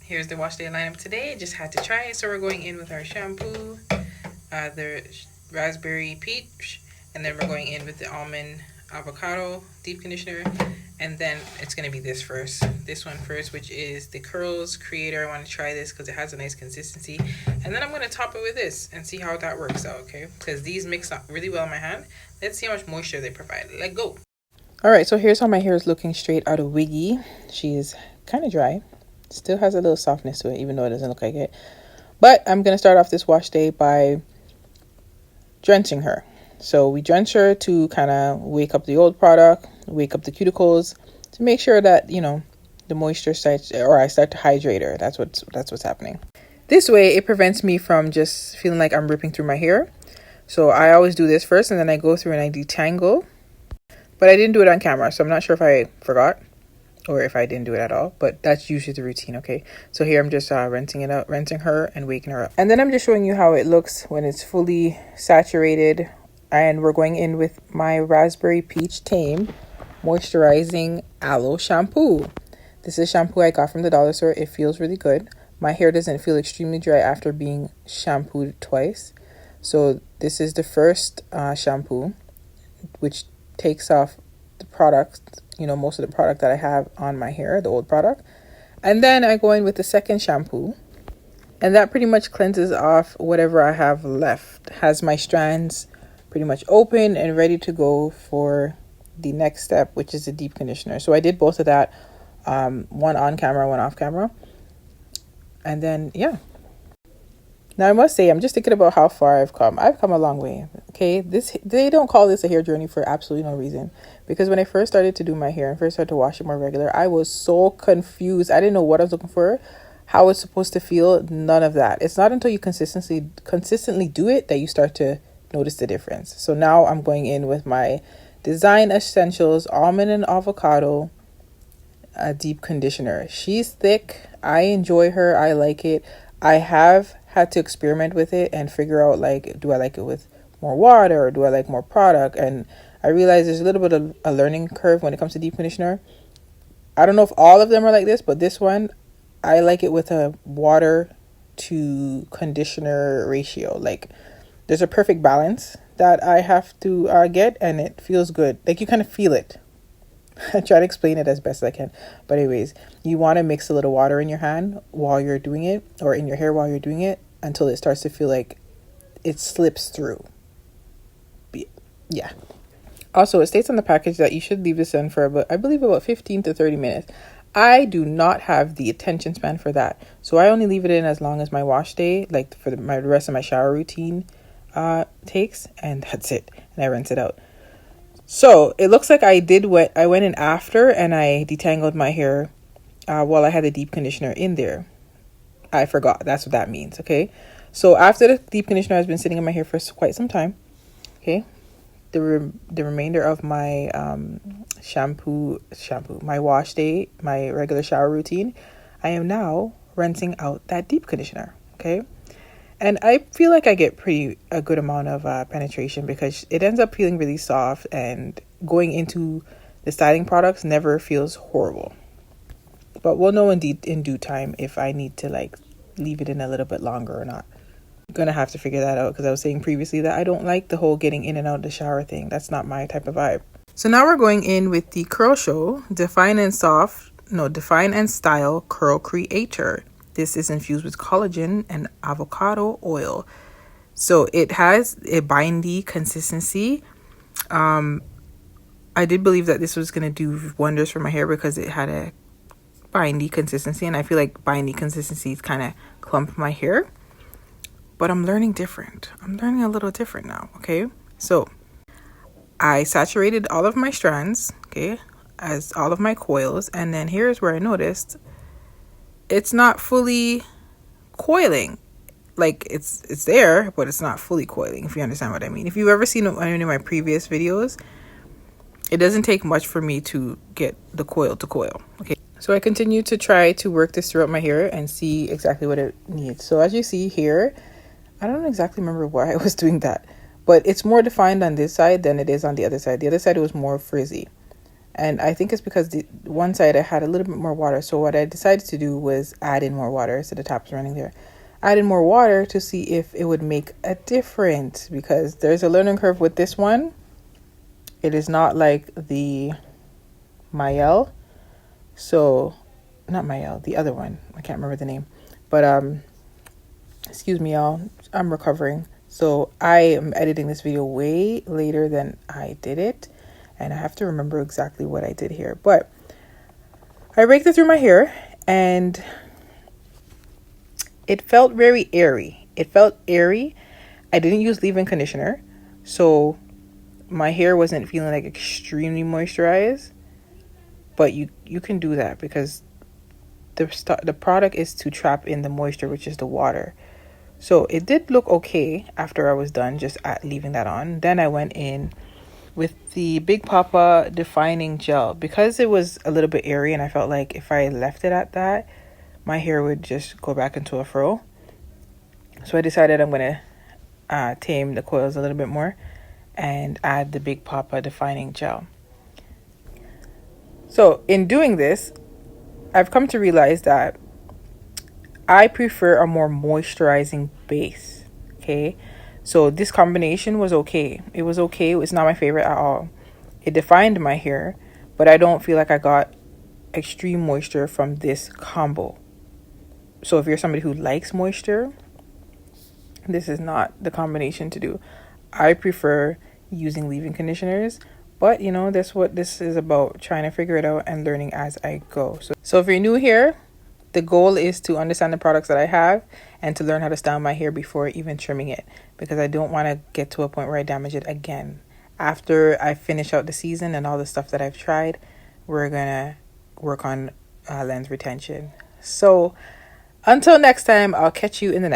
Here's the wash day lineup today. Just had to try it. So we're going in with our shampoo, the raspberry peach, and then we're going in with the almond avocado deep conditioner. And then it's going to be this one first, which is the Curls Creator. I want to try this because it has a nice consistency. And then I'm going to top it with this and see how that works out, okay? Because these mix up really well in my hand. Let's see how much moisture they provide. Let's go. All right, so here's how my hair is looking straight out of wiggy. She is kind of dry. Still has a little softness to it, even though it doesn't look like it. But I'm going to start off this wash day by drenching her. So we drench her to kind of wake up the old product, wake up the cuticles, to make sure that, you know, the moisture starts, or I start to hydrate her. That's what's happening. This way, it prevents me from just feeling like I'm ripping through my hair. So I always do this first, and then I go through and I detangle. But I didn't do it on camera, so I'm not sure if I forgot or if I didn't do it at all. But that's usually the routine, okay? So here I'm just rinsing her and waking her up. And then I'm just showing you how it looks when it's fully saturated. And we're going in with my Raspberry Peach Tame Moisturizing Aloe Shampoo. This is shampoo I got from the dollar store. It feels really good. My hair doesn't feel extremely dry after being shampooed twice. So this is the first shampoo, which takes off the product, you know, most of the product that I have on my hair, the old product. And then I go in with the second shampoo, and that pretty much cleanses off whatever I have left. Has my strands pretty much open and ready to go for the next step, which is the deep conditioner. So I did both of that, one on camera, one off camera. And then, yeah. Now, I must say, I'm just thinking about how far I've come. I've come a long way, okay? They don't call this a hair journey for absolutely no reason. Because when I first started to do my hair and first started to wash it more regular, I was so confused. I didn't know what I was looking for, how it's supposed to feel, none of that. It's not until you consistently do it that you start to notice the difference. So now I'm going in with my Design Essentials Almond and Avocado deep conditioner. She's thick. I enjoy her. I like it. I have had to experiment with it and figure out, like, do I like it with more water or do I like more product? And I realize there's a little bit of a learning curve when it comes to deep conditioner. I don't know if all of them are like this, but this one, I like it with a water to conditioner ratio. Like, there's a perfect balance that I have to get, and it feels good. Like, you kind of feel it. I try to explain it as best as I can. But anyways, you want to mix a little water in your hand while you're doing it, or in your hair while you're doing it, until it starts to feel like it slips through. Yeah. Also, it states on the package that you should leave this in for about 15 to 30 minutes. I do not have the attention span for that. So I only leave it in as long as my wash day, like for the rest of my shower routine takes, and that's it. And I rinse it out. So it looks like I went in after and I detangled my hair while I had the deep conditioner in there. I forgot. That's what that means. Okay. So after the deep conditioner has been sitting in my hair for quite some time. Okay. The remainder of my shampoo, my wash day, my regular shower routine, I am now rinsing out that deep conditioner. Okay. And I feel like I get a good amount of penetration because it ends up feeling really soft, and going into the styling products never feels horrible. But we'll know in due time if I need to, like, leave it in a little bit longer or not. I'm going to have to figure that out because I was saying previously that I don't like the whole getting in and out of the shower thing. That's not my type of vibe. So now we're going in with the curlshow Define and Style Curl Creator. This is infused with collagen and avocado oil. So it has a bindy consistency. I did believe that this was going to do wonders for my hair because it had a bindy consistency. And I feel like bindy consistencies kind of clump my hair. But I'm learning different. I'm learning a little different now, okay? So I saturated all of my strands, okay, as all of my coils. And then here's where I noticed it's not fully coiling. Like, it's there, but it's not fully coiling, if you understand what I mean. If you've ever seen any of my previous videos, it doesn't take much for me to get the coil to coil. Okay, so I continue to try to work this throughout my hair and see exactly what it needs. So as you see here, I don't exactly remember why I was doing that, but it's more defined on this side than it is on the other side. The other side was more frizzy. And I think it's because the one side I had a little bit more water. So what I decided to do was add in more water. So the tap's running there. Add in more water to see if it would make a difference, because there's a learning curve with this one. It is not like the Mayel. So, not Mayel, the other one. I can't remember the name. But, excuse me, y'all. I'm recovering. So, I am editing this video way later than I did it. And I have to remember exactly what I did here. But, I raked it through my hair. And it felt very airy. It felt airy. I didn't use leave-in conditioner. So, my hair wasn't feeling like extremely moisturized. But you can do that because the product is to trap in the moisture, which is the water. So it did look okay after I was done just leaving that on. Then I went in with the Big Poppa defining gel because it was a little bit airy, and I felt like if I left it at that, my hair would just go back into a fro. So I decided I'm going to tame the coils a little bit more and add the Big Poppa defining gel. So in doing this, I've come to realize that I prefer a more moisturizing base. Okay. So this combination was okay. It was okay. It's not my favorite at all. It defined my hair, but I don't feel like I got extreme moisture from this combo. So if you're somebody who likes moisture, this is not the combination to do. I prefer using leave-in conditioners. But, you know, that's what this is about, trying to figure it out and learning as I go. So if you're new here, the goal is to understand the products that I have and to learn how to style my hair before even trimming it, because I don't want to get to a point where I damage it again. After I finish out the season and all the stuff that I've tried, we're going to work on lens retention. So until next time, I'll catch you in the next.